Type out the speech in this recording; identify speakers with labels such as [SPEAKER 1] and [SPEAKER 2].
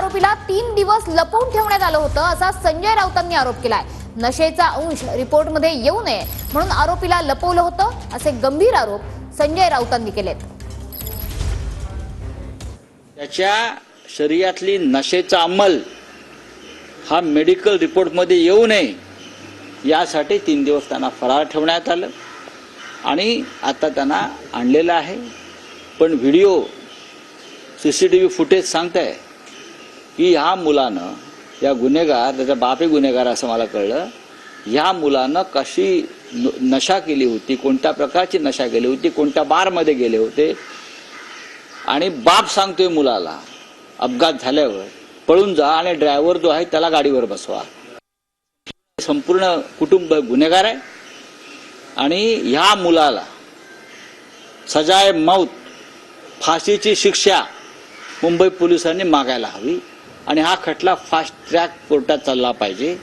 [SPEAKER 1] आरोपीला 3 दिवस लपवून ठेवण्यात आलं होतं असा संजय राऊतांनी आरोप केलाय। नशेचा अंश रिपोर्टमध्ये येऊ नये म्हणून आरोपीला लपवलं होतं असे गंभीर आरोप संजय राऊतांनी केलेत।
[SPEAKER 2] त्याच्या शरीरातली नशेचा अंमल हा मेडिकल रिपोर्टमध्ये येऊ नये यासाठी 3 दिवस त्यांना फरार ठेवण्यात आलं आणि आता त्यांना आणलेलं आहे। पण व्हिडिओ सीसीटीव्ही फुटेज सांगताय की ह्या मुलानं, या गुन्हेगार, त्याचा बापही गुन्हेगार असं मला कळलं, ह्या मुलानं कशी नशा केली होती, कोणत्या प्रकारची नशा केली होती, कोणत्या बारमध्ये गेले होते। आणि बाप सांगतोय मुलाला अपघात झाल्यावर पळून जा आणि ड्रायव्हर जो आहे त्याला गाडीवर बसवा। संपूर्ण कुटुंब गुन्हेगार आहे आणि ह्या मुलाला सजाए मौत, फाशीची शिक्षा मुंबई पोलिसांनी मागायला हवी आणि हा खटला फास्ट ट्रॅक कोर्टात चालला पाहिजे।